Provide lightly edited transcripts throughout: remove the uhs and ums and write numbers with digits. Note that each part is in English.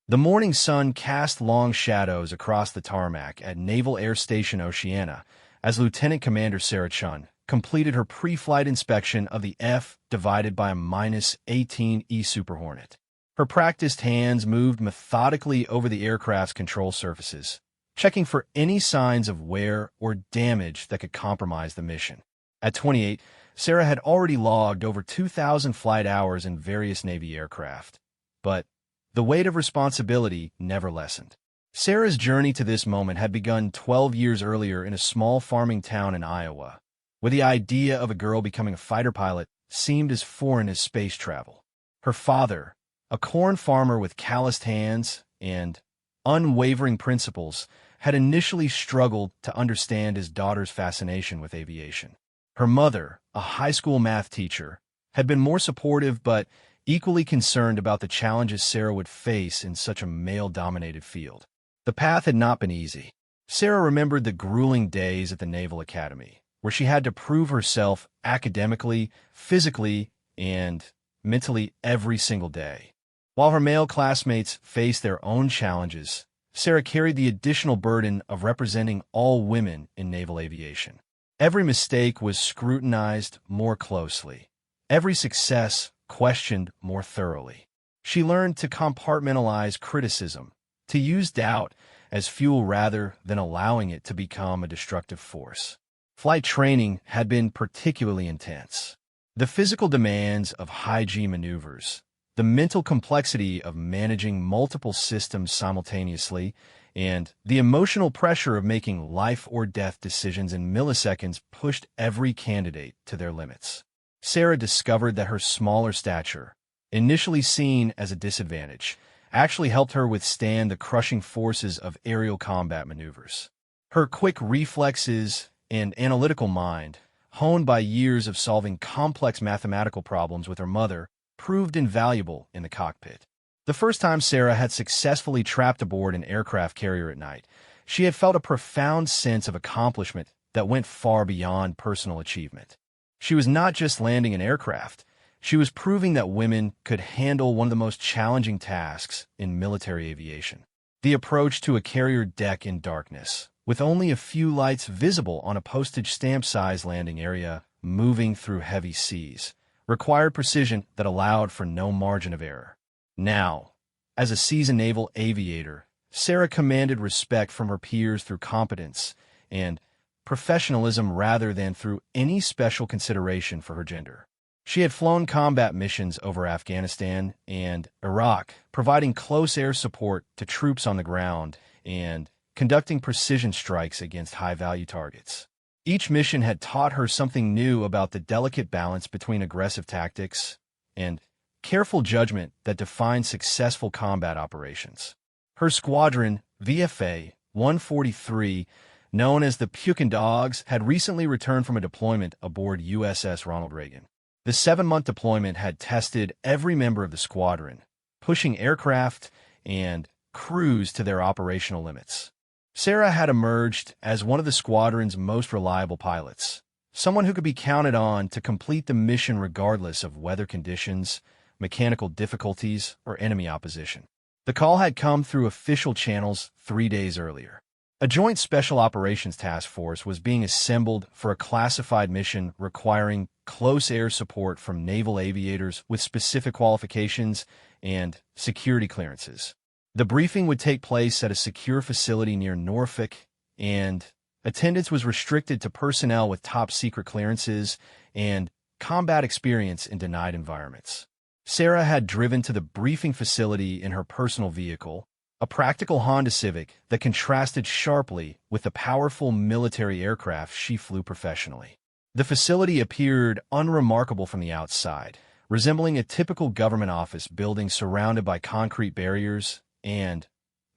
The morning sun cast long shadows across the tarmac at Naval Air Station Oceana as Lieutenant Commander Sarah Chun completed her pre-flight inspection of the F divided by a -18E Super Hornet. Her practiced hands moved methodically over the aircraft's control surfaces, checking for any signs of wear or damage that could compromise the mission. At 28, Sarah had already logged over 2,000 flight hours in various Navy aircraft, but the weight of responsibility never lessened. Sarah's journey to this moment had begun 12 years earlier in a small farming town in Iowa, where the idea of a girl becoming a fighter pilot seemed as foreign as space travel. Her father, a corn farmer with calloused hands and unwavering principles, had initially struggled to understand his daughter's fascination with aviation. Her mother, a high school math teacher, had been more supportive but equally concerned about the challenges Sarah would face in such a male-dominated field. The path had not been easy. Sarah remembered the grueling days at the Naval Academy, where she had to prove herself academically, physically, and mentally every single day. While her male classmates faced their own challenges, Sarah carried the additional burden of representing all women in naval aviation. Every mistake was scrutinized more closely. Every success questioned more thoroughly. She learned to compartmentalize criticism, to use doubt as fuel rather than allowing it to become a destructive force. Flight training had been particularly intense. The physical demands of high-G maneuvers, the mental complexity of managing multiple systems simultaneously, and the emotional pressure of making life-or-death decisions in milliseconds pushed every candidate to their limits. Sarah discovered that her smaller stature, initially seen as a disadvantage, actually helped her withstand the crushing forces of aerial combat maneuvers. Her quick reflexes and analytical mind, honed by years of solving complex mathematical problems with her mother, proved invaluable in the cockpit. The first time Sarah had successfully trapped aboard an aircraft carrier at night, she had felt a profound sense of accomplishment that went far beyond personal achievement. She was not just landing an aircraft, she was proving that women could handle one of the most challenging tasks in military aviation. The approach to a carrier deck in darkness, with only a few lights visible on a postage stamp-sized landing area moving through heavy seas, required precision that allowed for no margin of error. Now, as a seasoned naval aviator, Sarah commanded respect from her peers through competence and professionalism rather than through any special consideration for her gender. She had flown combat missions over Afghanistan and Iraq, providing close air support to troops on the ground and conducting precision strikes against high-value targets. Each mission had taught her something new about the delicate balance between aggressive tactics and careful judgment that define successful combat operations. Her squadron, VFA 143, known as the Pukin Dogs, had recently returned from a deployment aboard USS Ronald Reagan. The 7-month deployment had tested every member of the squadron, pushing aircraft and crews to their operational limits. Sarah had emerged as one of the squadron's most reliable pilots, someone who could be counted on to complete the mission regardless of weather conditions, mechanical difficulties, or enemy opposition. The call had come through official channels 3 days earlier. A joint special operations task force was being assembled for a classified mission requiring close air support from naval aviators with specific qualifications and security clearances. The briefing would take place at a secure facility near Norfolk, and attendance was restricted to personnel with top-secret clearances and combat experience in denied environments. Sarah had driven to the briefing facility in her personal vehicle, a practical Honda Civic that contrasted sharply with the powerful military aircraft she flew professionally. The facility appeared unremarkable from the outside, resembling a typical government office building surrounded by concrete barriers and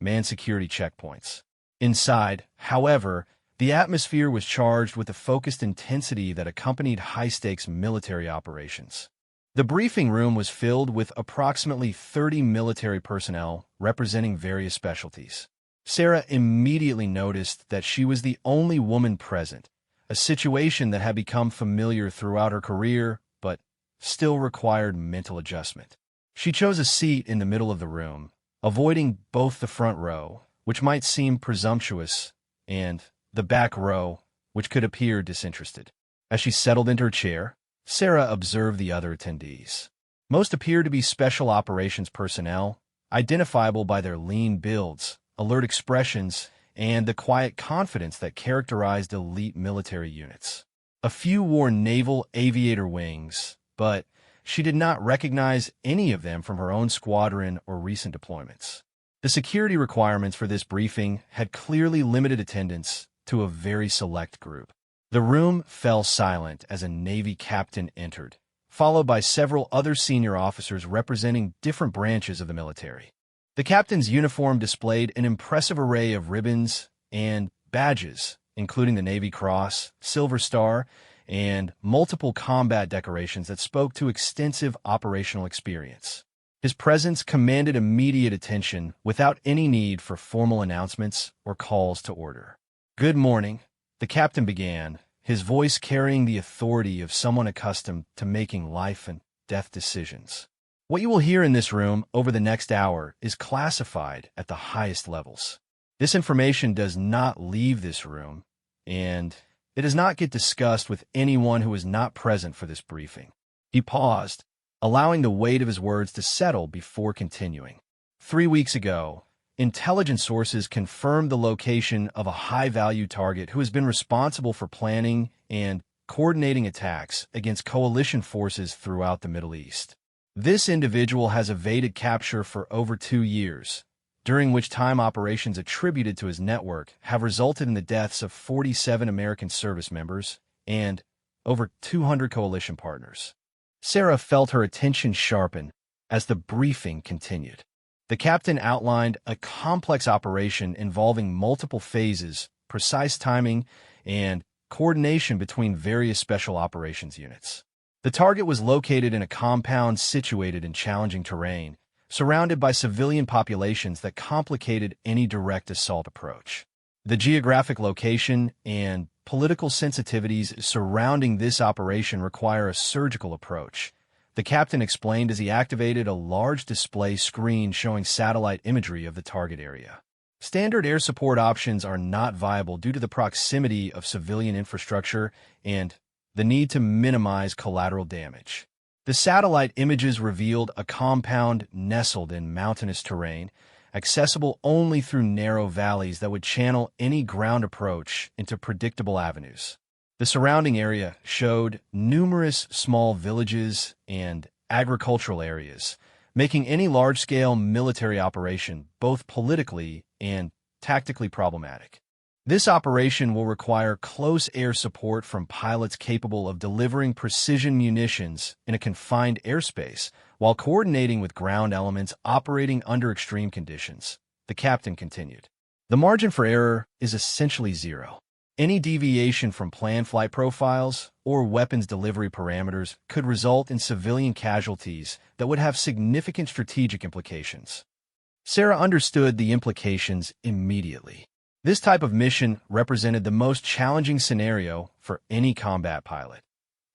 manned security checkpoints. Inside, however, the atmosphere was charged with the focused intensity that accompanied high-stakes military operations. The briefing room was filled with approximately 30 military personnel representing various specialties. Sarah immediately noticed that she was the only woman present, a situation that had become familiar throughout her career but still required mental adjustment. She chose a seat in the middle of the room, avoiding both the front row, which might seem presumptuous, and the back row, which could appear disinterested. As she settled into her chair, Sarah observed the other attendees. Most appeared to be special operations personnel, identifiable by their lean builds, alert expressions, and the quiet confidence that characterized elite military units. A few wore naval aviator wings, but she did not recognize any of them from her own squadron or recent deployments. The security requirements for this briefing had clearly limited attendance to a very select group. The room fell silent as a Navy captain entered, followed by several other senior officers representing different branches of the military. The captain's uniform displayed an impressive array of ribbons and badges, including the Navy Cross, Silver Star, and multiple combat decorations that spoke to extensive operational experience. His presence commanded immediate attention without any need for formal announcements or calls to order. "Good morning," the captain began, his voice carrying the authority of someone accustomed to making life and death decisions. "What you will hear in this room over the next hour is classified at the highest levels. This information does not leave this room, and it does not get discussed with anyone who is not present for this briefing." He paused, allowing the weight of his words to settle before continuing. 3 weeks ago, intelligence sources confirmed the location of a high-value target who has been responsible for planning and coordinating attacks against coalition forces throughout the Middle East. This individual has evaded capture for over 2 years, during which time operations attributed to his network have resulted in the deaths of 47 American service members and over 200 coalition partners. Sarah felt her attention sharpen as the briefing continued. The captain outlined a complex operation involving multiple phases, precise timing, and coordination between various special operations units. The target was located in a compound situated in challenging terrain, surrounded by civilian populations that complicated any direct assault approach. The geographic location and political sensitivities surrounding this operation require a surgical approach, the captain explained as he activated a large display screen showing satellite imagery of the target area. Standard air support options are not viable due to the proximity of civilian infrastructure and the need to minimize collateral damage. The satellite images revealed a compound nestled in mountainous terrain, accessible only through narrow valleys that would channel any ground approach into predictable avenues. The surrounding area showed numerous small villages and agricultural areas, making any large-scale military operation both politically and tactically problematic. This operation will require close air support from pilots capable of delivering precision munitions in a confined airspace while coordinating with ground elements operating under extreme conditions, the captain continued. The margin for error is essentially zero. Any deviation from planned flight profiles or weapons delivery parameters could result in civilian casualties that would have significant strategic implications. Sarah understood the implications immediately. This type of mission represented the most challenging scenario for any combat pilot,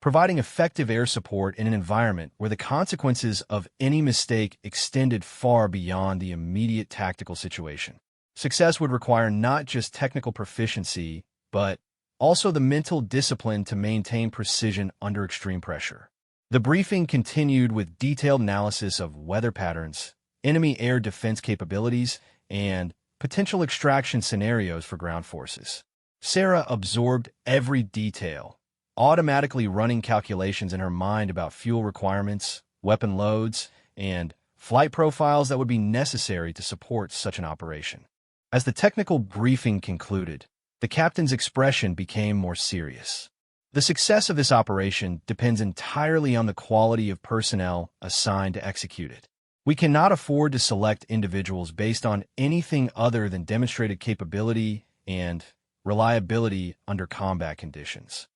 providing effective air support in an environment where the consequences of any mistake extended far beyond the immediate tactical situation. Success would require not just technical proficiency, but also the mental discipline to maintain precision under extreme pressure. The briefing continued with detailed analysis of weather patterns, enemy air defense capabilities, and potential extraction scenarios for ground forces. Sarah absorbed every detail, automatically running calculations in her mind about fuel requirements, weapon loads, and flight profiles that would be necessary to support such an operation. As the technical briefing concluded, the captain's expression became more serious. The success of this operation depends entirely on the quality of personnel assigned to execute it. We cannot afford to select individuals based on anything other than demonstrated capability and reliability under combat conditions.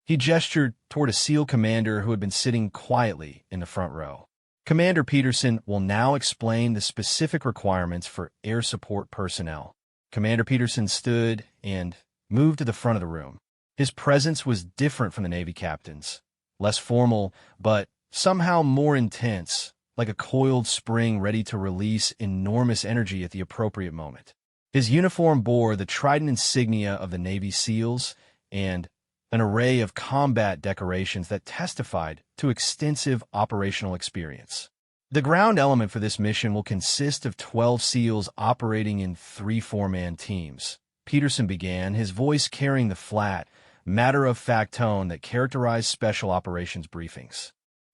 He gestured toward a SEAL commander who had been sitting quietly in the front row. Commander Peterson will now explain the specific requirements for air support personnel. Commander Peterson stood and moved to the front of the room. His presence was different from the Navy captain's, less formal, but somehow more intense, like a coiled spring ready to release enormous energy at the appropriate moment. His uniform bore the trident insignia of the Navy SEALs and an array of combat decorations that testified to extensive operational experience. The ground element for this mission will consist of 12 SEALs operating in 3 four-man teams. Peterson began, his voice carrying the flat, matter-of-fact tone that characterized special operations briefings.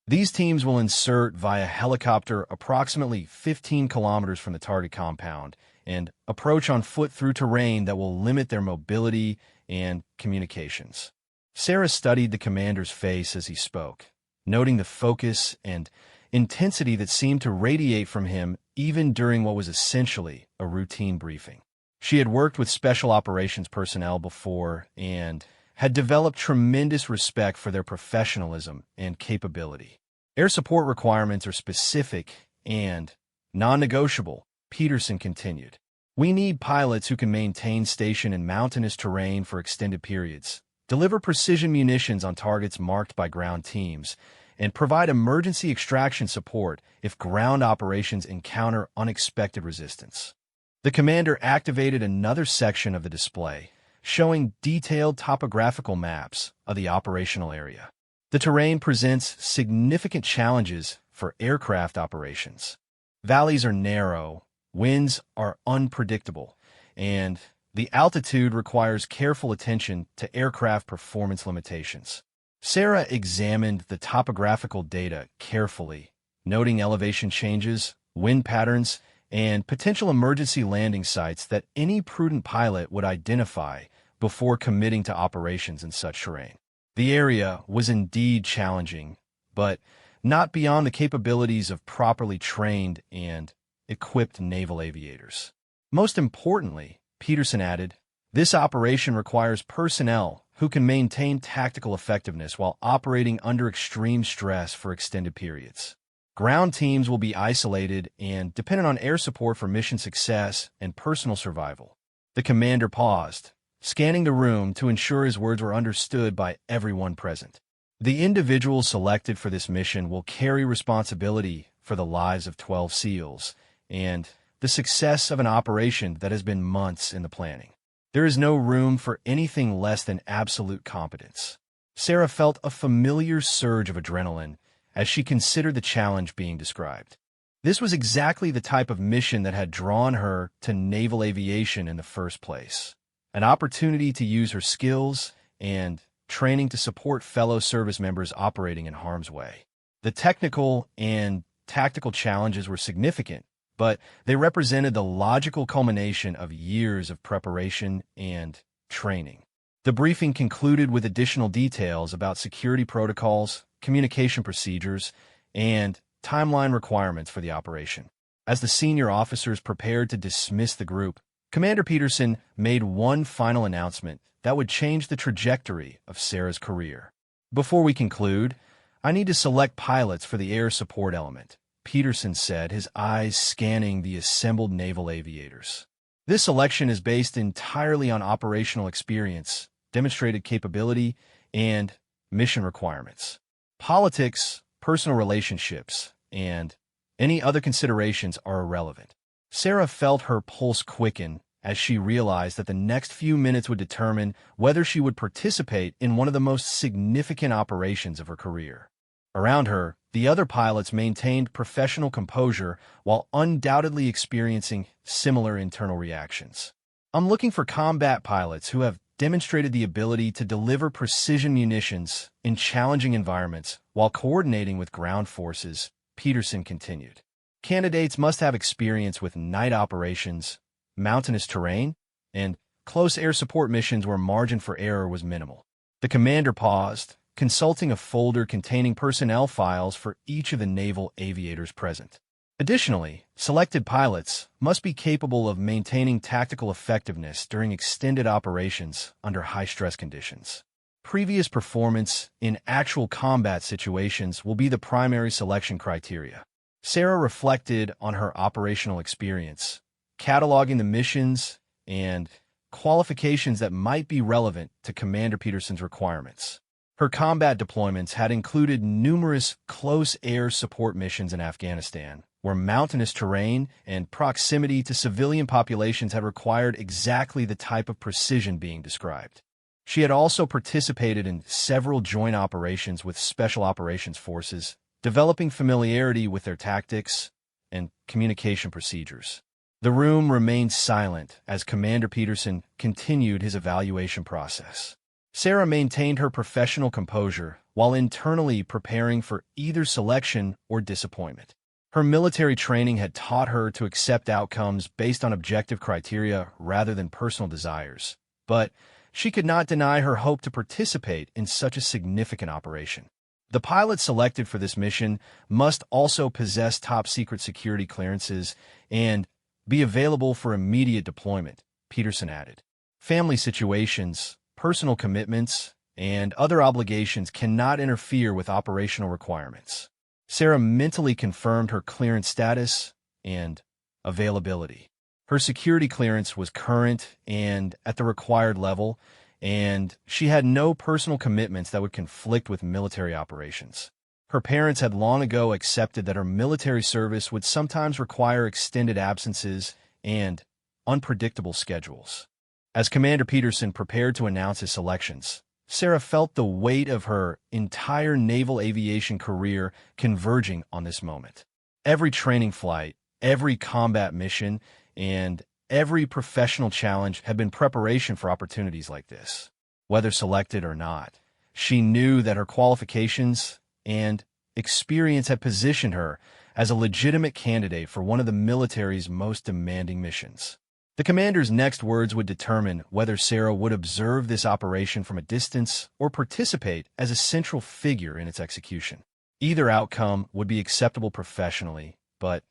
These teams will insert via helicopter approximately 15 kilometers from the target compound and approach on foot through terrain that will limit their mobility and communications. Sarah studied the commander's face as he spoke, noting the focus and intensity that seemed to radiate from him even during what was essentially a routine briefing. She had worked with special operations personnel before and had developed tremendous respect for their professionalism and capability. Air support requirements are specific and non-negotiable, Peterson continued. We need pilots who can maintain station in mountainous terrain for extended periods, deliver precision munitions on targets marked by ground teams, and provide emergency extraction support if ground operations encounter unexpected resistance. The commander activated another section of the display, showing detailed topographical maps of the operational area. The terrain presents significant challenges for aircraft operations. Valleys are narrow, winds are unpredictable, and the altitude requires careful attention to aircraft performance limitations. Sarah examined the topographical data carefully, noting elevation changes, wind patterns, and potential emergency landing sites that any prudent pilot would identify before committing to operations in such terrain. The area was indeed challenging, but not beyond the capabilities of properly trained and equipped naval aviators. Most importantly, Peterson added, this operation requires personnel who can maintain tactical effectiveness while operating under extreme stress for extended periods. Ground teams will be isolated and dependent on air support for mission success and personal survival. The commander paused, scanning the room to ensure his words were understood by everyone present. The individuals selected for this mission will carry responsibility for the lives of 12 SEALs and the success of an operation that has been months in the planning. There is no room for anything less than absolute competence. Sarah felt a familiar surge of adrenaline as she considered the challenge being described. This was exactly the type of mission that had drawn her to naval aviation in the first place. An opportunity to use her skills and training to support fellow service members operating in harm's way. The technical and tactical challenges were significant, but they represented the logical culmination of years of preparation and training. The briefing concluded with additional details about security protocols, communication procedures, and timeline requirements for the operation. As the senior officers prepared to dismiss the group, Commander Peterson made one final announcement that would change the trajectory of Sarah's career. Before we conclude, I need to select pilots for the air support element, Peterson said, his eyes scanning the assembled naval aviators. This selection is based entirely on operational experience, demonstrated capability, and mission requirements. Politics, personal relationships, and any other considerations are irrelevant. Sarah felt her pulse quicken as she realized that the next few minutes would determine whether she would participate in one of the most significant operations of her career. Around her, the other pilots maintained professional composure while undoubtedly experiencing similar internal reactions. I'm looking for combat pilots who have demonstrated the ability to deliver precision munitions in challenging environments while coordinating with ground forces, Peterson continued. Candidates must have experience with night operations, mountainous terrain, and close air support missions where margin for error was minimal. The commander paused, consulting a folder containing personnel files for each of the naval aviators present. Additionally, selected pilots must be capable of maintaining tactical effectiveness during extended operations under high-stress conditions. Previous performance in actual combat situations will be the primary selection criteria. Sarah reflected on her operational experience, cataloging the missions and qualifications that might be relevant to Commander Peterson's requirements. Her combat deployments had included numerous close air support missions in Afghanistan, where mountainous terrain and proximity to civilian populations had required exactly the type of precision being described. She had also participated in several joint operations with Special Operations Forces, developing familiarity with their tactics and communication procedures. The room remained silent as Commander Peterson continued his evaluation process. Sarah maintained her professional composure while internally preparing for either selection or disappointment. Her military training had taught her to accept outcomes based on objective criteria rather than personal desires, but she could not deny her hope to participate in such a significant operation. The pilot selected for this mission must also possess top-secret security clearances and be available for immediate deployment, Peterson added. Family situations, personal commitments, and other obligations cannot interfere with operational requirements. Sarah mentally confirmed her clearance status and availability. Her security clearance was current and at the required level, and she had no personal commitments that would conflict with military operations. Her parents had long ago accepted that her military service would sometimes require extended absences and unpredictable schedules. As Commander Peterson prepared to announce his selections, Sarah felt the weight of her entire naval aviation career converging on this moment. Every training flight, every combat mission, and every professional challenge had been preparation for opportunities like this. Whether selected or not, she knew that her qualifications and experience had positioned her as a legitimate candidate for one of the military's most demanding missions. The commander's next words would determine whether Sarah would observe this operation from a distance or participate as a central figure in its execution. Either outcome would be acceptable professionally, but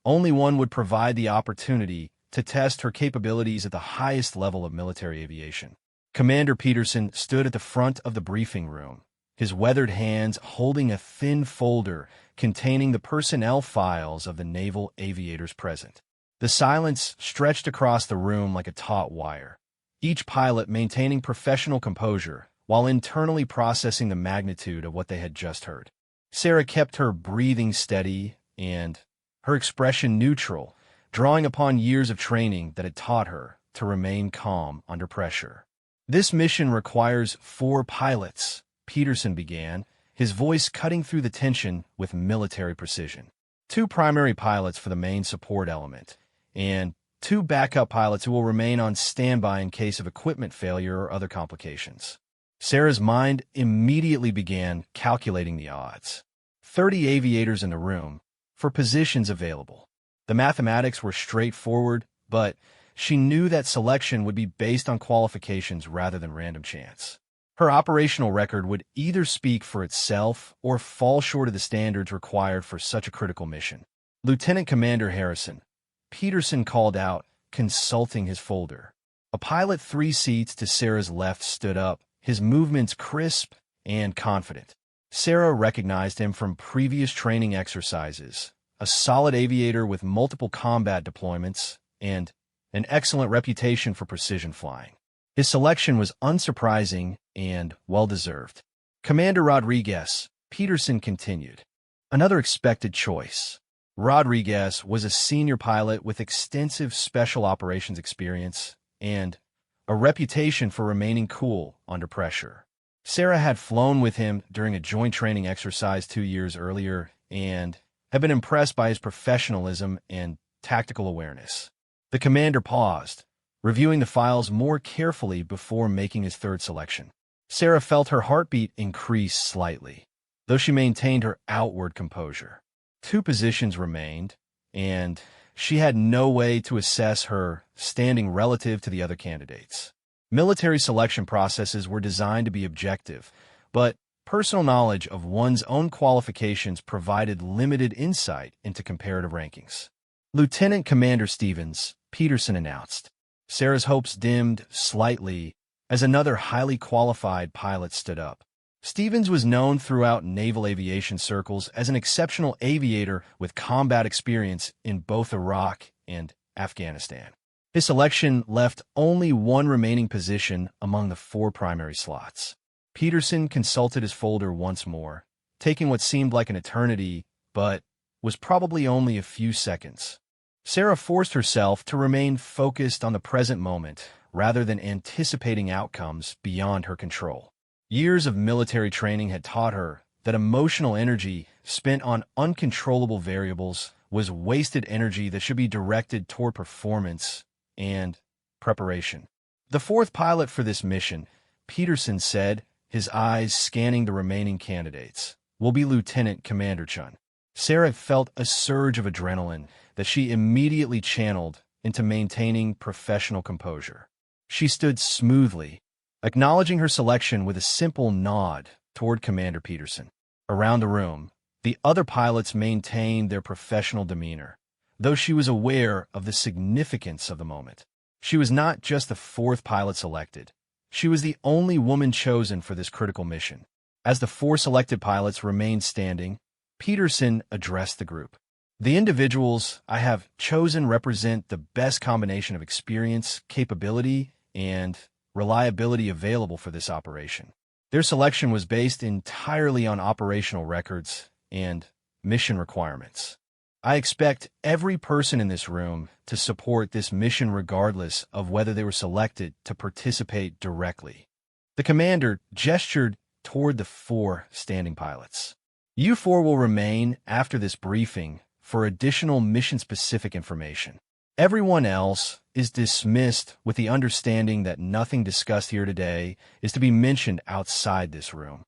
only one would provide the opportunity to test her capabilities at the highest level of military aviation. Commander Peterson stood at the front of the briefing room, his weathered hands holding a thin folder containing the personnel files of the naval aviators present. The silence stretched across the room like a taut wire, each pilot maintaining professional composure while internally processing the magnitude of what they had just heard. Sarah kept her breathing steady and her expression neutral, drawing upon years of training that had taught her to remain calm under pressure. "This mission requires 4 pilots," Peterson began, his voice cutting through the tension with military precision. 2 primary pilots for the main support element, and 2 backup pilots who will remain on standby in case of equipment failure or other complications. Sarah's mind immediately began calculating the odds. 30 aviators in the room, for positions available. The mathematics were straightforward, but she knew that selection would be based on qualifications rather than random chance. Her operational record would either speak for itself or fall short of the standards required for such a critical mission. "Lieutenant Commander Harrison," Peterson called out, consulting his folder. A pilot 3 seats to Sarah's left stood up, his movements crisp and confident. Sarah recognized him from previous training exercises, a solid aviator with multiple combat deployments, and an excellent reputation for precision flying. His selection was unsurprising and well-deserved. "Commander Rodriguez," Peterson continued. Another expected choice. Rodriguez was a senior pilot with extensive special operations experience and a reputation for remaining cool under pressure. Sarah had flown with him during a joint training exercise 2 years earlier and had been impressed by his professionalism and tactical awareness. The commander paused, reviewing the files more carefully before making his third selection. Sarah felt her heartbeat increase slightly, though she maintained her outward composure. 2 positions remained, and she had no way to assess her standing relative to the other candidates. Military selection processes were designed to be objective, but personal knowledge of one's own qualifications provided limited insight into comparative rankings. "Lieutenant Commander Stevens," Peterson announced. Sarah's hopes dimmed slightly as another highly qualified pilot stood up. Stevens was known throughout naval aviation circles as an exceptional aviator with combat experience in both Iraq and Afghanistan. His selection left only 1 remaining position among the 4 primary slots. Peterson consulted his folder once more, taking what seemed like an eternity, but was probably only a few seconds. Sarah forced herself to remain focused on the present moment rather than anticipating outcomes beyond her control. Years of military training had taught her that emotional energy spent on uncontrollable variables was wasted energy that should be directed toward performance and preparation. The fourth pilot for this mission, Peterson said, his eyes scanning the remaining candidates, will be Lieutenant Commander Chun. Sarah felt a surge of adrenaline that she immediately channeled into maintaining professional composure. She stood smoothly, acknowledging her selection with a simple nod toward Commander Peterson. Around the room, the other pilots maintained their professional demeanor, though she was aware of the significance of the moment. She was not just the fourth pilot selected. She was the only woman chosen for this critical mission. As the four selected pilots remained standing, Peterson addressed the group. The individuals I have chosen represent the best combination of experience, capability, and reliability available for this operation. Their selection was based entirely on operational records and mission requirements. I expect every person in this room to support this mission regardless of whether they were selected to participate directly. The commander gestured toward the four standing pilots. You four will remain after this briefing for additional mission-specific information. Everyone else is dismissed with the understanding that nothing discussed here today is to be mentioned outside this room.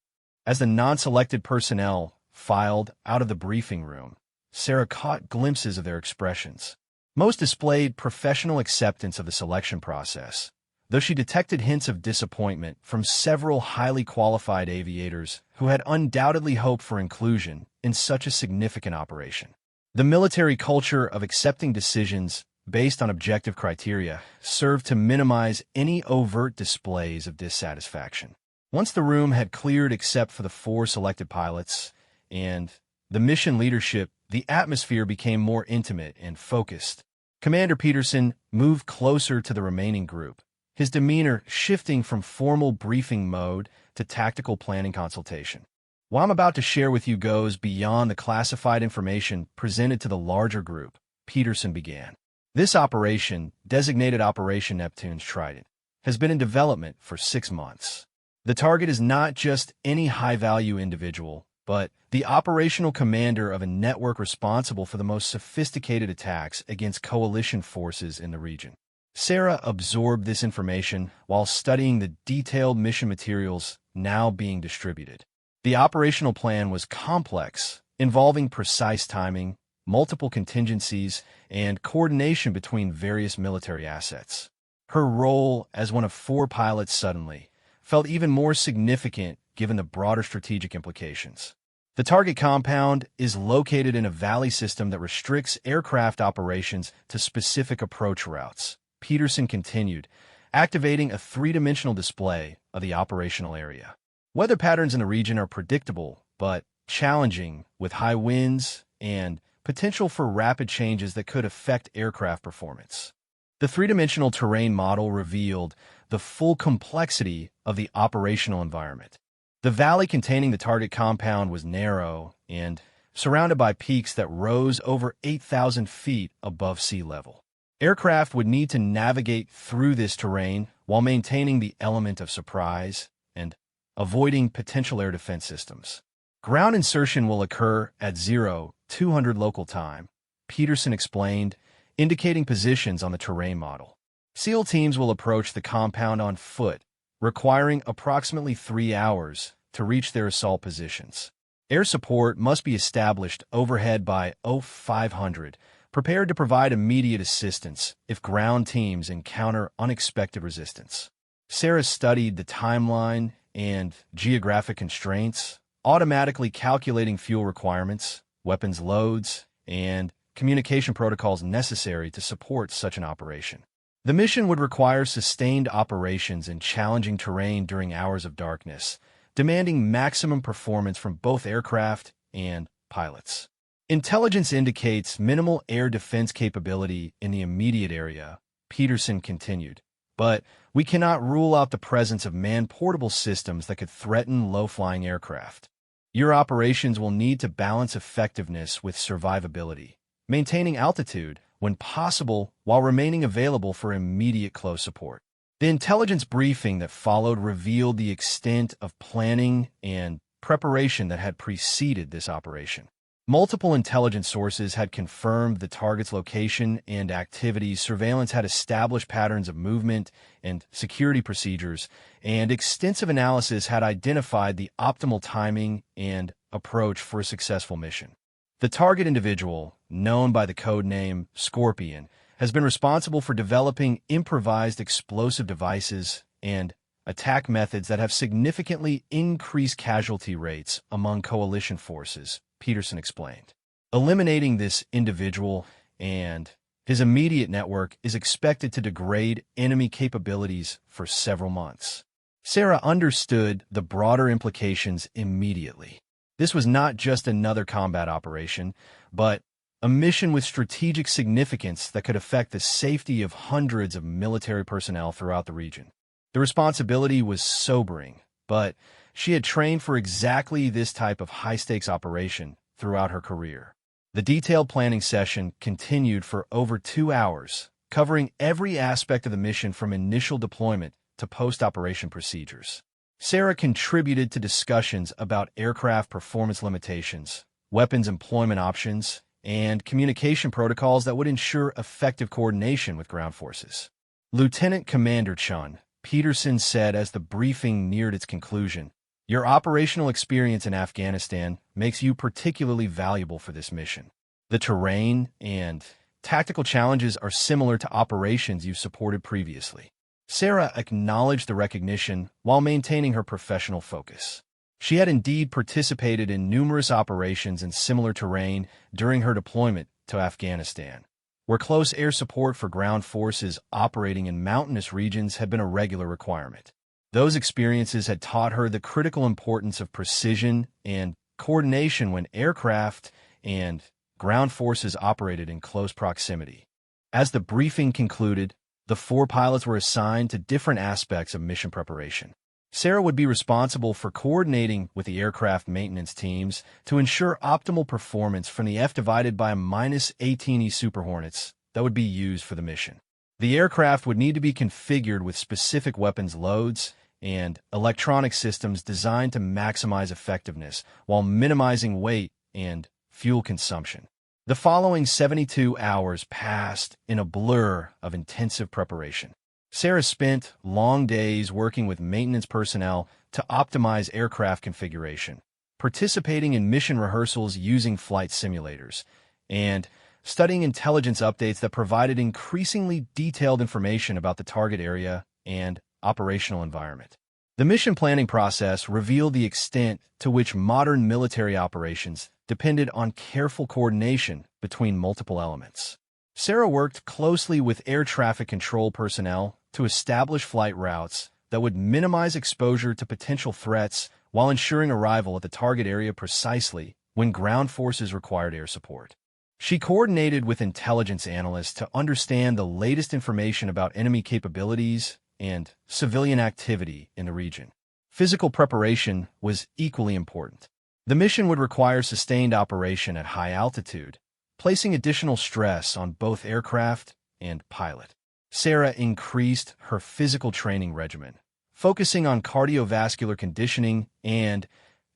As the non-selected personnel filed out of the briefing room, Sarah caught glimpses of their expressions. Most displayed professional acceptance of the selection process, though she detected hints of disappointment from several highly qualified aviators who had undoubtedly hoped for inclusion in such a significant operation. The military culture of accepting decisions based on objective criteria served to minimize any overt displays of dissatisfaction. Once the room had cleared except for the four selected pilots and the mission leadership, the atmosphere became more intimate and focused. Commander Peterson moved closer to the remaining group, his demeanor shifting from formal briefing mode to tactical planning consultation. What I'm about to share with you goes beyond the classified information presented to the larger group, Peterson began. This operation, designated Operation Neptune's Trident, has been in development for 6 months. The target is not just any high-value individual, but the operational commander of a network responsible for the most sophisticated attacks against coalition forces in the region. Sarah absorbed this information while studying the detailed mission materials now being distributed. The operational plan was complex, involving precise timing, multiple contingencies, and coordination between various military assets. Her role as one of 4 pilots suddenly felt even more significant given the broader strategic implications. The target compound is located in a valley system that restricts aircraft operations to specific approach routes. Peterson continued, activating a 3-dimensional display of the operational area. Weather patterns in the region are predictable, but challenging, with high winds and potential for rapid changes that could affect aircraft performance. The 3-dimensional terrain model revealed the full complexity of the operational environment. The valley containing the target compound was narrow and surrounded by peaks that rose over 8,000 feet above sea level. Aircraft would need to navigate through this terrain while maintaining the element of surprise and avoiding potential air defense systems. Ground insertion will occur at 0200 local time, Peterson explained, indicating positions on the terrain model. SEAL teams will approach the compound on foot, requiring approximately 3 hours to reach their assault positions. Air support must be established overhead by 0500, prepared to provide immediate assistance if ground teams encounter unexpected resistance. Sarah studied the timeline and geographic constraints, automatically calculating fuel requirements, weapons loads, and communication protocols necessary to support such an operation. The mission would require sustained operations in challenging terrain during hours of darkness, demanding maximum performance from both aircraft and pilots. Intelligence indicates minimal air defense capability in the immediate area, Peterson continued, but we cannot rule out the presence of man-portable systems that could threaten low-flying aircraft. Your operations will need to balance effectiveness with survivability, maintaining altitude when possible while remaining available for immediate close support. The intelligence briefing that followed revealed the extent of planning and preparation that had preceded this operation. Multiple intelligence sources had confirmed the target's location and activities, surveillance had established patterns of movement and security procedures, and extensive analysis had identified the optimal timing and approach for a successful mission. The target individual, known by the code name Scorpion, has been responsible for developing improvised explosive devices and attack methods that have significantly increased casualty rates among coalition forces, Peterson explained. Eliminating this individual and his immediate network is expected to degrade enemy capabilities for several months. Sarah understood the broader implications immediately. This was not just another combat operation, but a mission with strategic significance that could affect the safety of hundreds of military personnel throughout the region. The responsibility was sobering, but she had trained for exactly this type of high-stakes operation throughout her career. The detailed planning session continued for over 2 hours, covering every aspect of the mission from initial deployment to post-operation procedures. Sarah contributed to discussions about aircraft performance limitations, weapons employment options, and communication protocols that would ensure effective coordination with ground forces. Lieutenant Commander Chun, Peterson said as the briefing neared its conclusion, "Your operational experience in Afghanistan makes you particularly valuable for this mission. The terrain and tactical challenges are similar to operations you've supported previously." Sarah acknowledged the recognition while maintaining her professional focus. She had indeed participated in numerous operations in similar terrain during her deployment to Afghanistan, where close air support for ground forces operating in mountainous regions had been a regular requirement. Those experiences had taught her the critical importance of precision and coordination when aircraft and ground forces operated in close proximity. As the briefing concluded, the 4 pilots were assigned to different aspects of mission preparation. Sarah would be responsible for coordinating with the aircraft maintenance teams to ensure optimal performance from the F/-18E Super Hornets that would be used for the mission. The aircraft would need to be configured with specific weapons loads and electronic systems designed to maximize effectiveness while minimizing weight and fuel consumption. The following 72 hours passed in a blur of intensive preparation. Sarah spent long days working with maintenance personnel to optimize aircraft configuration, participating in mission rehearsals using flight simulators, and studying intelligence updates that provided increasingly detailed information about the target area and operational environment. The mission planning process revealed the extent to which modern military operations depended on careful coordination between multiple elements. Sarah worked closely with air traffic control personnel to establish flight routes that would minimize exposure to potential threats while ensuring arrival at the target area precisely when ground forces required air support. She coordinated with intelligence analysts to understand the latest information about enemy capabilities and civilian activity in the region. Physical preparation was equally important. The mission would require sustained operation at high altitude, placing additional stress on both aircraft and pilot. Sarah increased her physical training regimen, focusing on cardiovascular conditioning and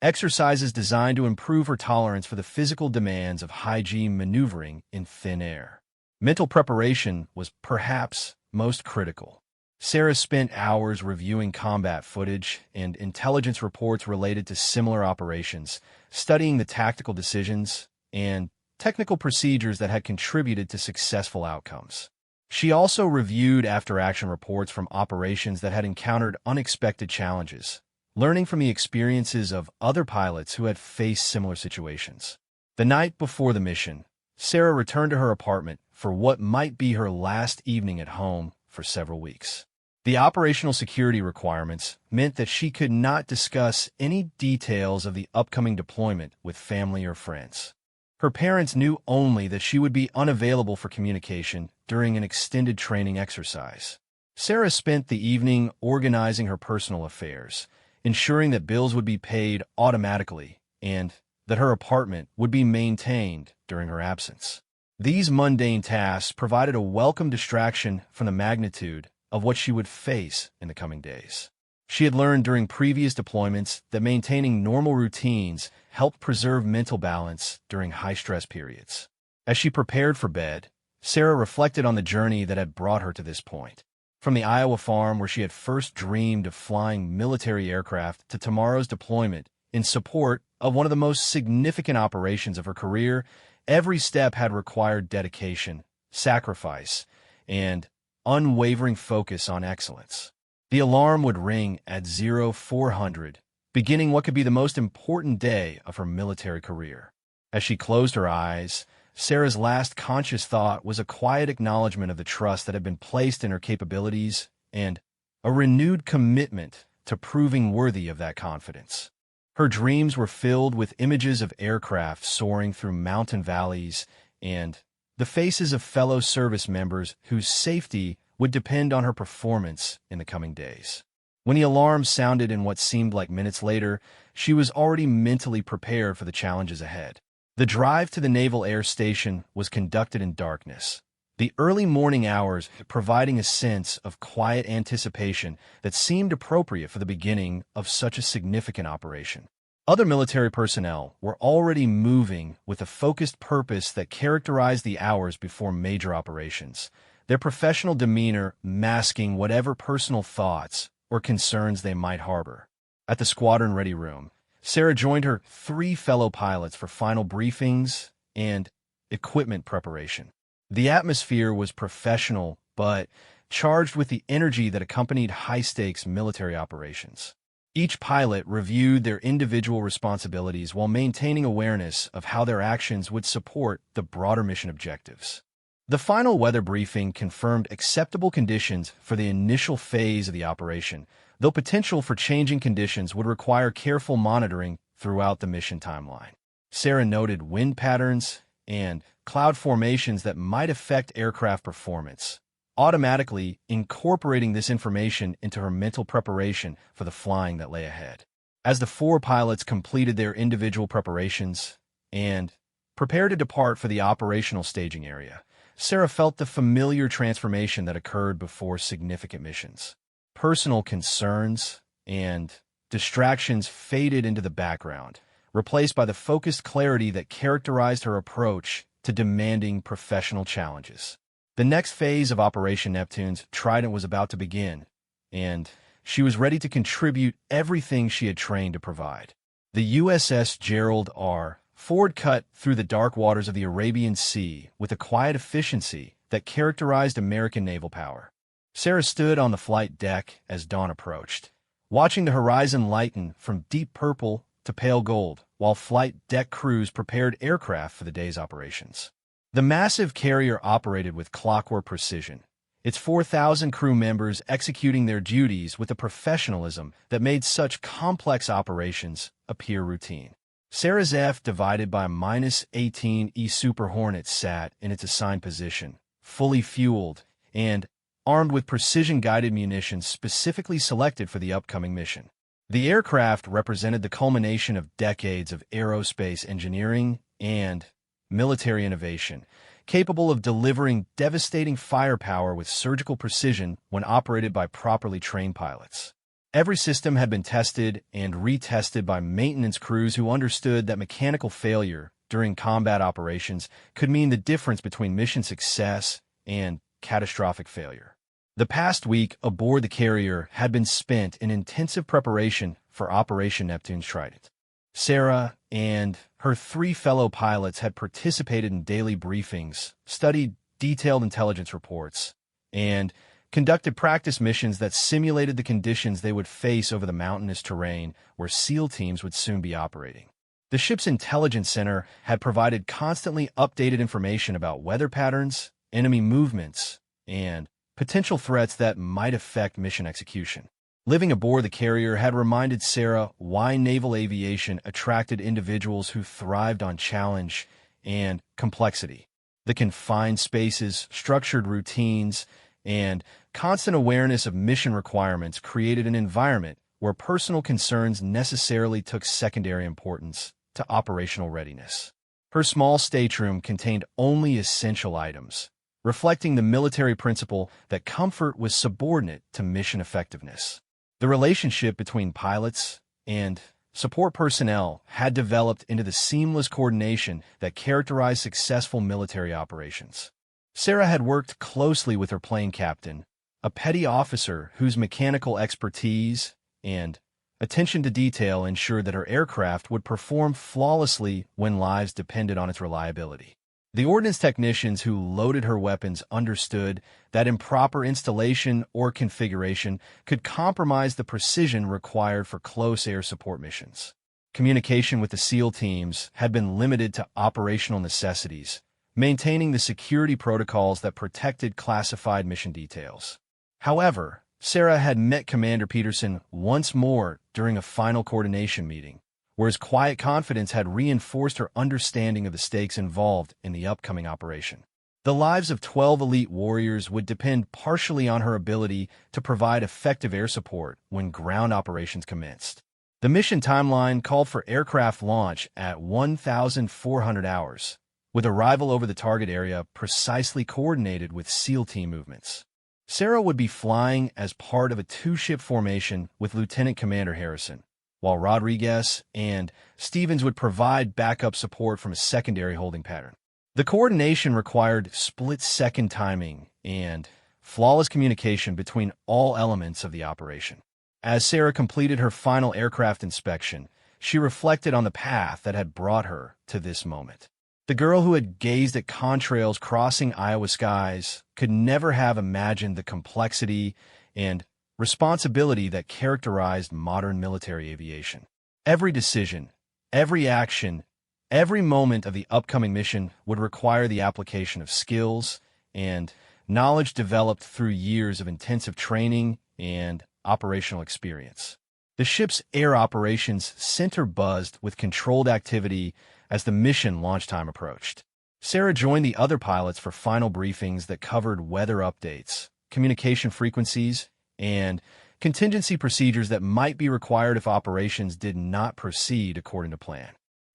exercises designed to improve her tolerance for the physical demands of high-G maneuvering in thin air. Mental preparation was perhaps most critical. Sarah spent hours reviewing combat footage and intelligence reports related to similar operations, studying the tactical decisions and technical procedures that had contributed to successful outcomes. She also reviewed after-action reports from operations that had encountered unexpected challenges, learning from the experiences of other pilots who had faced similar situations. The night before the mission, Sarah returned to her apartment for what might be her last evening at home for several weeks. The operational security requirements meant that she could not discuss any details of the upcoming deployment with family or friends. Her parents knew only that she would be unavailable for communication during an extended training exercise. Sarah spent the evening organizing her personal affairs, ensuring that bills would be paid automatically and that her apartment would be maintained during her absence. These mundane tasks provided a welcome distraction from the magnitude of what she would face in the coming days. She had learned during previous deployments that maintaining normal routines helped preserve mental balance during high-stress periods. As she prepared for bed, Sarah reflected on the journey that had brought her to this point. From the Iowa farm where she had first dreamed of flying military aircraft to tomorrow's deployment in support of one of the most significant operations of her career, every step had required dedication, sacrifice, and unwavering focus on excellence. The alarm would ring at 0400, beginning what could be the most important day of her military career. As she closed her eyes, Sarah's last conscious thought was a quiet acknowledgement of the trust that had been placed in her capabilities and a renewed commitment to proving worthy of that confidence. Her dreams were filled with images of aircraft soaring through mountain valleys and the faces of fellow service members whose safety would depend on her performance in the coming days. When the alarm sounded in what seemed like minutes later, she was already mentally prepared for the challenges ahead. The drive to the Naval Air Station was conducted in darkness, the early morning hours providing a sense of quiet anticipation that seemed appropriate for the beginning of such a significant operation. Other military personnel were already moving with a focused purpose that characterized the hours before major operations, their professional demeanor masking whatever personal thoughts or concerns they might harbor. At the squadron ready room, Sarah joined her 3 fellow pilots for final briefings and equipment preparation. The atmosphere was professional, but charged with the energy that accompanied high-stakes military operations. Each pilot reviewed their individual responsibilities while maintaining awareness of how their actions would support the broader mission objectives. The final weather briefing confirmed acceptable conditions for the initial phase of the operation, though potential for changing conditions would require careful monitoring throughout the mission timeline. Sarah noted wind patterns and cloud formations that might affect aircraft performance, automatically incorporating this information into her mental preparation for the flying that lay ahead. As the 4 pilots completed their individual preparations and prepared to depart for the operational staging area, Sarah felt the familiar transformation that occurred before significant missions. Personal concerns and distractions faded into the background, replaced by the focused clarity that characterized her approach to demanding professional challenges. The next phase of Operation Neptune's Trident was about to begin, and she was ready to contribute everything she had trained to provide. The USS Gerald R. Ford cut through the dark waters of the Arabian Sea with a quiet efficiency that characterized American naval power. Sarah stood on the flight deck as dawn approached, watching the horizon lighten from deep purple to pale gold, while flight deck crews prepared aircraft for the day's operations. The massive carrier operated with clockwork precision, its 4,000 crew members executing their duties with a professionalism that made such complex operations appear routine. Sarah's F divided by -18E Super Hornet sat in its assigned position, fully fueled and armed with precision-guided munitions specifically selected for the upcoming mission. The aircraft represented the culmination of decades of aerospace engineering and military innovation, capable of delivering devastating firepower with surgical precision when operated by properly trained pilots. Every system had been tested and retested by maintenance crews who understood that mechanical failure during combat operations could mean the difference between mission success and catastrophic failure. The past week aboard the carrier had been spent in intensive preparation for Operation Neptune's Trident. Sarah and her 3 fellow pilots had participated in daily briefings, studied detailed intelligence reports, and conducted practice missions that simulated the conditions they would face over the mountainous terrain where SEAL teams would soon be operating. The ship's intelligence center had provided constantly updated information about weather patterns, enemy movements, and potential threats that might affect mission execution. Living aboard the carrier had reminded Sarah why naval aviation attracted individuals who thrived on challenge and complexity. The confined spaces, structured routines, and constant awareness of mission requirements created an environment where personal concerns necessarily took secondary importance to operational readiness. Her small stateroom contained only essential items, reflecting the military principle that comfort was subordinate to mission effectiveness. The relationship between pilots and support personnel had developed into the seamless coordination that characterized successful military operations. Sarah had worked closely with her plane captain, a petty officer whose mechanical expertise and attention to detail ensured that her aircraft would perform flawlessly when lives depended on its reliability. The ordnance technicians who loaded her weapons understood that improper installation or configuration could compromise the precision required for close air support missions. Communication with the SEAL teams had been limited to operational necessities, maintaining the security protocols that protected classified mission details. However, Sarah had met Commander Peterson once more during a final coordination meeting, where his quiet confidence had reinforced her understanding of the stakes involved in the upcoming operation. The lives of 12 elite warriors would depend partially on her ability to provide effective air support when ground operations commenced. The mission timeline called for aircraft launch at 1,400 hours, with arrival over the target area precisely coordinated with SEAL team movements. Sarah would be flying as part of a two-ship formation with Lieutenant Commander Harrison, while Rodriguez and Stevens would provide backup support from a secondary holding pattern. The coordination required split-second timing and flawless communication between all elements of the operation. As Sarah completed her final aircraft inspection, she reflected on the path that had brought her to this moment. The girl who had gazed at contrails crossing Iowa skies could never have imagined the complexity and responsibility that characterized modern military aviation. Every decision, every action, every moment of the upcoming mission would require the application of skills and knowledge developed through years of intensive training and operational experience. The ship's air operations center buzzed with controlled activity as the mission launch time approached. Sarah joined the other pilots for final briefings that covered weather updates, communication frequencies, and contingency procedures that might be required if operations did not proceed according to plan.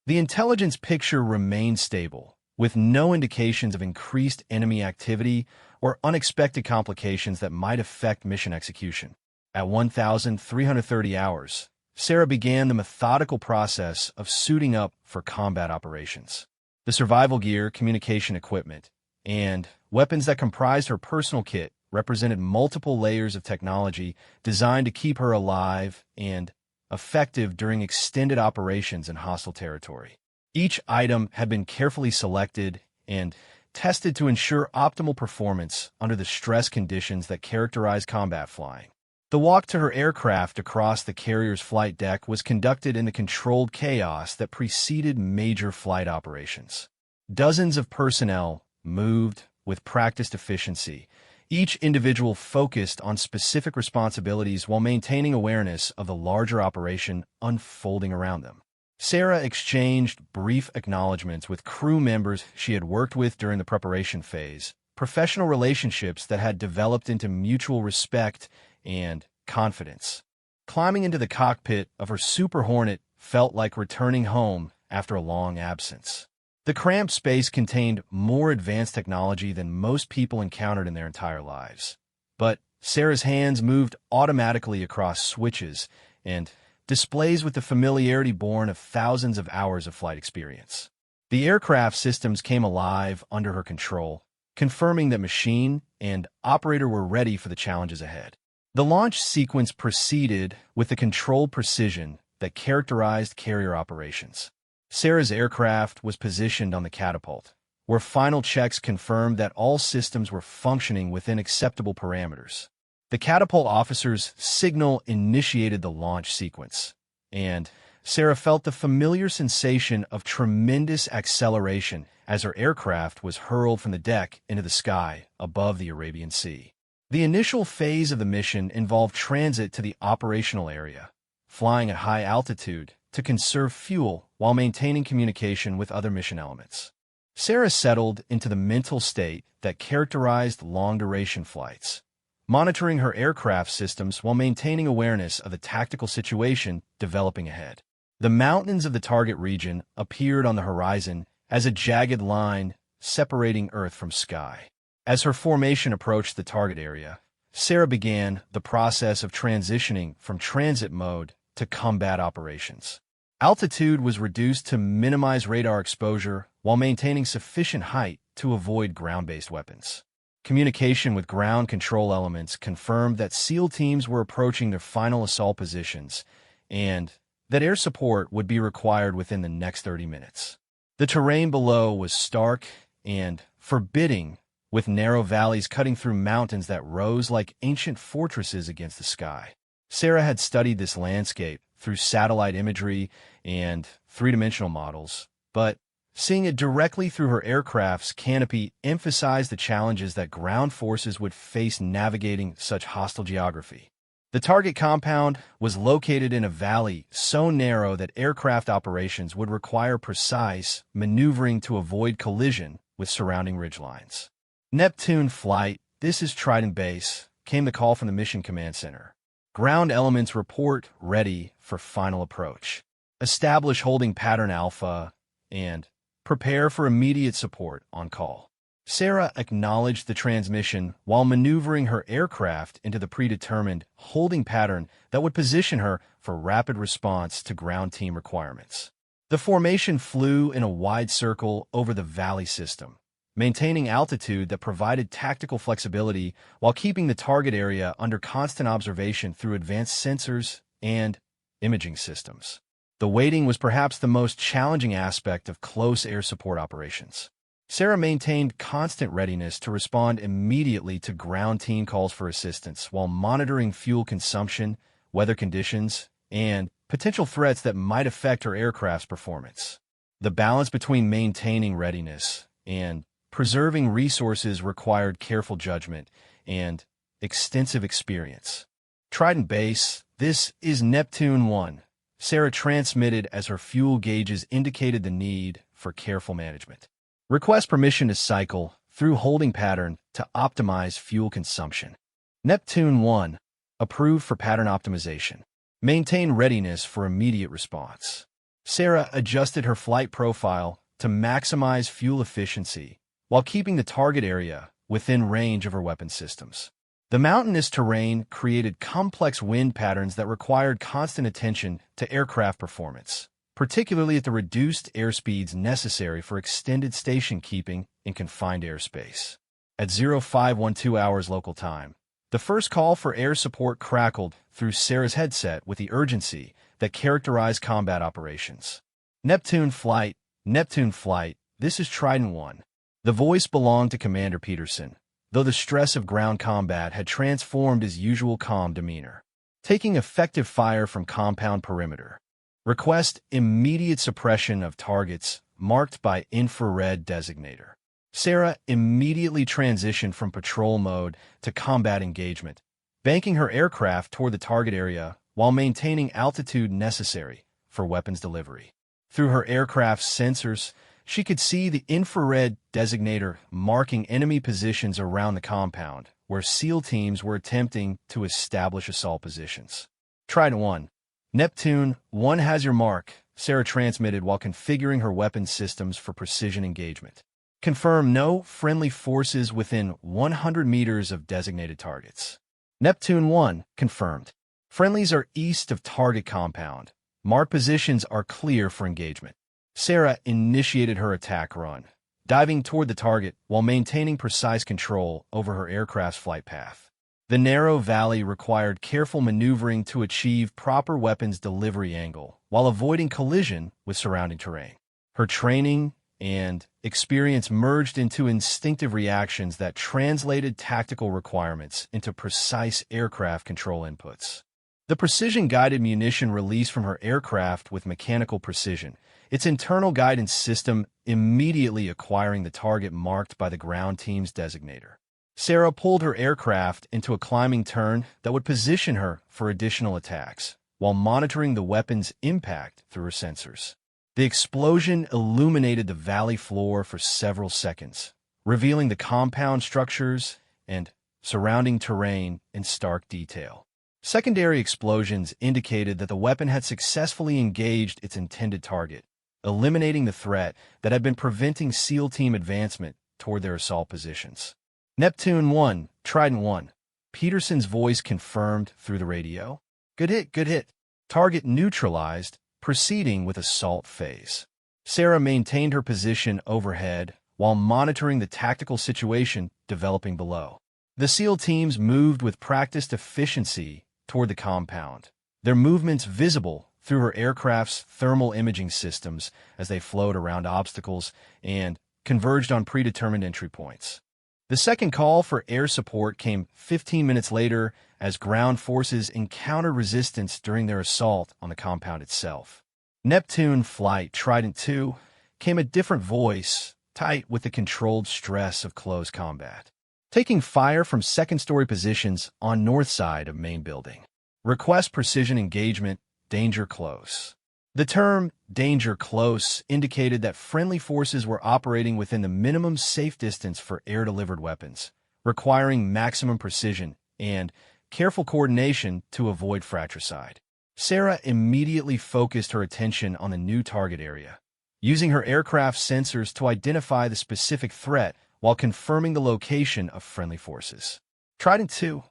The intelligence picture remained stable, with no indications of increased enemy activity or unexpected complications that might affect mission execution. At 1,330 hours, Sarah began the methodical process of suiting up for combat operations. The survival gear, communication equipment, and weapons that comprised her personal kit represented multiple layers of technology designed to keep her alive and effective during extended operations in hostile territory. Each item had been carefully selected and tested to ensure optimal performance under the stress conditions that characterize combat flying. The walk to her aircraft across the carrier's flight deck was conducted in the controlled chaos that preceded major flight operations. Dozens of personnel moved with practiced efficiency, each individual focused on specific responsibilities while maintaining awareness of the larger operation unfolding around them. Sarah exchanged brief acknowledgments with crew members she had worked with during the preparation phase, professional relationships that had developed into mutual respect and confidence. Climbing into the cockpit of her Super Hornet felt like returning home after a long absence. The cramped space contained more advanced technology than most people encountered in their entire lives. But Sarah's hands moved automatically across switches and displays with the familiarity born of thousands of hours of flight experience. The aircraft systems came alive under her control, confirming that machine and operator were ready for the challenges ahead. The launch sequence proceeded with the controlled precision that characterized carrier operations. Sarah's aircraft was positioned on the catapult, where final checks confirmed that all systems were functioning within acceptable parameters. The catapult officer's signal initiated the launch sequence, and Sarah felt the familiar sensation of tremendous acceleration as her aircraft was hurled from the deck into the sky above the Arabian Sea. The initial phase of the mission involved transit to the operational area, flying at high altitude to conserve fuel while maintaining communication with other mission elements. Sarah settled into the mental state that characterized long-duration flights, monitoring her aircraft systems while maintaining awareness of the tactical situation developing ahead. The mountains of the target region appeared on the horizon as a jagged line separating Earth from sky. As her formation approached the target area, Sarah began the process of transitioning from transit mode to combat operations. Altitude was reduced to minimize radar exposure while maintaining sufficient height to avoid ground-based weapons. Communication with ground control elements confirmed that SEAL teams were approaching their final assault positions and that air support would be required within the next 30 minutes. The terrain below was stark and forbidding, with narrow valleys cutting through mountains that rose like ancient fortresses against the sky. Sarah had studied this landscape through satellite imagery and three-dimensional models, but seeing it directly through her aircraft's canopy emphasized the challenges that ground forces would face navigating such hostile geography. The target compound was located in a valley so narrow that aircraft operations would require precise maneuvering to avoid collision with surrounding ridgelines. Neptune Flight, this is Trident Base, came the call from the Mission Command Center. Ground elements report ready for final approach. Establish holding pattern alpha and prepare for immediate support on call. Sarah acknowledged the transmission while maneuvering her aircraft into the predetermined holding pattern that would position her for rapid response to ground team requirements. The formation flew in a wide circle over the valley system, maintaining altitude that provided tactical flexibility while keeping the target area under constant observation through advanced sensors and imaging systems. The waiting was perhaps the most challenging aspect of close air support operations. Sarah maintained constant readiness to respond immediately to ground team calls for assistance while monitoring fuel consumption, weather conditions, and potential threats that might affect her aircraft's performance. The balance between maintaining readiness and preserving resources required careful judgment and extensive experience. Trident Base, this is Neptune 1. Sarah transmitted as her fuel gauges indicated the need for careful management. Request permission to cycle through holding pattern to optimize fuel consumption. Neptune 1, approved for pattern optimization. Maintain readiness for immediate response. Sarah adjusted her flight profile to maximize fuel efficiency while keeping the target area within range of her weapon systems. The mountainous terrain created complex wind patterns that required constant attention to aircraft performance, particularly at the reduced airspeeds necessary for extended station keeping in confined airspace. At 0512 hours local time, the first call for air support crackled through Sarah's headset with the urgency that characterized combat operations. Neptune Flight, this is Trident 1. The voice belonged to Commander Peterson, though the stress of ground combat had transformed his usual calm demeanor. Taking effective fire from compound perimeter. Request immediate suppression of targets marked by infrared designator. Sarah immediately transitioned from patrol mode to combat engagement, banking her aircraft toward the target area while maintaining altitude necessary for weapons delivery. Through her aircraft's sensors, she could see the infrared designator marking enemy positions around the compound, where SEAL teams were attempting to establish assault positions. Trident 1. Neptune 1 has your mark, Sarah transmitted while configuring her weapon systems for precision engagement. Confirm no friendly forces within 100 meters of designated targets. Neptune 1, confirmed. Friendlies are east of target compound. Marked positions are clear for engagement. Sarah initiated her attack run, diving toward the target while maintaining precise control over her aircraft's flight path. The narrow valley required careful maneuvering to achieve proper weapons delivery angle while avoiding collision with surrounding terrain. Her training and experience merged into instinctive reactions that translated tactical requirements into precise aircraft control inputs. The precision-guided munition released from her aircraft with mechanical precision, its internal guidance system immediately acquiring the target marked by the ground team's designator. Sarah pulled her aircraft into a climbing turn that would position her for additional attacks, while monitoring the weapon's impact through her sensors. The explosion illuminated the valley floor for several seconds, revealing the compound structures and surrounding terrain in stark detail. Secondary explosions indicated that the weapon had successfully engaged its intended target, eliminating the threat that had been preventing SEAL Team advancement toward their assault positions. Neptune 1, Trident 1. Peterson's voice confirmed through the radio. Good hit, good hit. Target neutralized, proceeding with assault phase. Sarah maintained her position overhead while monitoring the tactical situation developing below. The SEAL teams moved with practiced efficiency toward the compound, their movements visible through her aircraft's thermal imaging systems as they flowed around obstacles and converged on predetermined entry points. The second call for air support came 15 minutes later as ground forces encountered resistance during their assault on the compound itself. Neptune Flight Trident 2 came a different voice, tight with the controlled stress of close combat, taking fire from second-story positions on north side of main building. Request precision engagement, danger close. The term danger close indicated that friendly forces were operating within the minimum safe distance for air-delivered weapons, requiring maximum precision and careful coordination to avoid fratricide. Sarah immediately focused her attention on the new target area, using her aircraft sensors to identify the specific threat while confirming the location of friendly forces. Trident 2,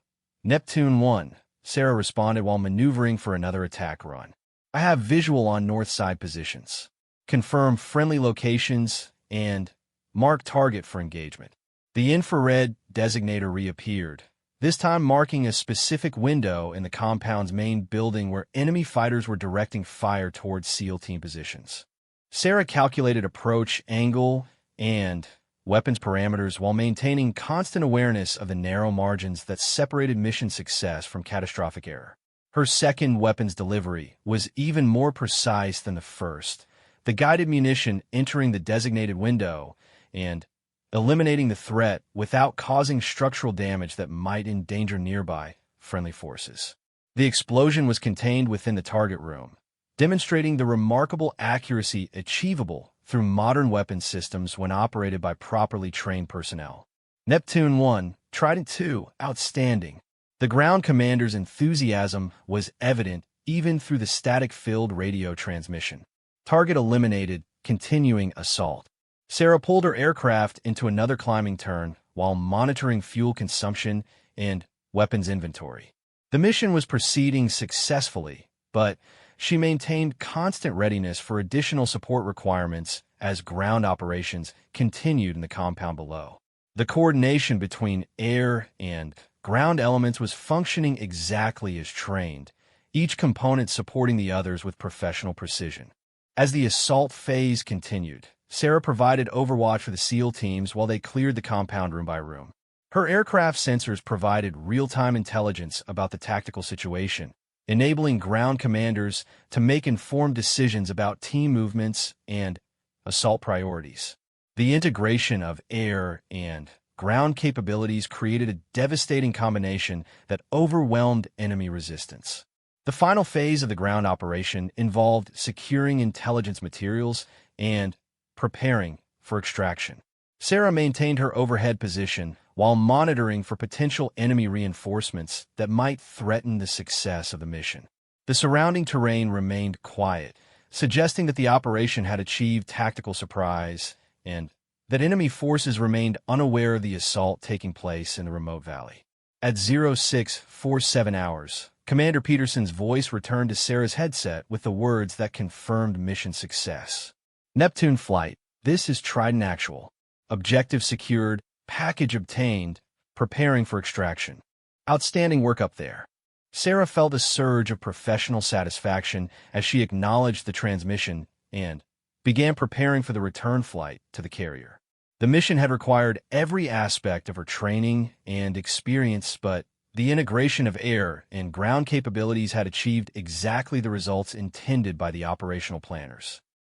Neptune 1, Sarah responded while maneuvering for another attack run. I have visual on north side positions. Confirm friendly locations and mark target for engagement. The infrared designator reappeared, this time marking a specific window in the compound's main building where enemy fighters were directing fire towards SEAL team positions. Sarah calculated approach angle and weapons parameters while maintaining constant awareness of the narrow margins that separated mission success from catastrophic error. Her second weapons delivery was even more precise than the first, the guided munition entering the designated window and eliminating the threat without causing structural damage that might endanger nearby friendly forces. The explosion was contained within the target room, demonstrating the remarkable accuracy achievable through modern weapons systems when operated by properly trained personnel. Neptune 1, Trident 2, outstanding. The ground commander's enthusiasm was evident even through the static-filled radio transmission. Target eliminated, continuing assault. Sarah pulled her aircraft into another climbing turn while monitoring fuel consumption and weapons inventory. The mission was proceeding successfully, but she maintained constant readiness for additional support requirements as ground operations continued in the compound below. The coordination between air and ground elements was functioning exactly as trained, each component supporting the others with professional precision. As the assault phase continued, Sarah provided overwatch for the SEAL teams while they cleared the compound room by room. Her aircraft sensors provided real-time intelligence about the tactical situation, enabling ground commanders to make informed decisions about team movements and assault priorities. The integration of air and ground capabilities created a devastating combination that overwhelmed enemy resistance. The final phase of the ground operation involved securing intelligence materials and preparing for extraction. Sarah maintained her overhead position while monitoring for potential enemy reinforcements that might threaten the success of the mission. The surrounding terrain remained quiet, suggesting that the operation had achieved tactical surprise and that enemy forces remained unaware of the assault taking place in the remote valley. At 0647 hours, Commander Peterson's voice returned to Sarah's headset with the words that confirmed mission success. Neptune Flight, this is Trident Actual. Objective secured, package obtained, preparing for extraction. Outstanding work up there. Sarah felt a surge of professional satisfaction as she acknowledged the transmission and began preparing for the return flight to the carrier. The mission had required every aspect of her training and experience, but the integration of air and ground capabilities had achieved exactly the results intended by the operational planners.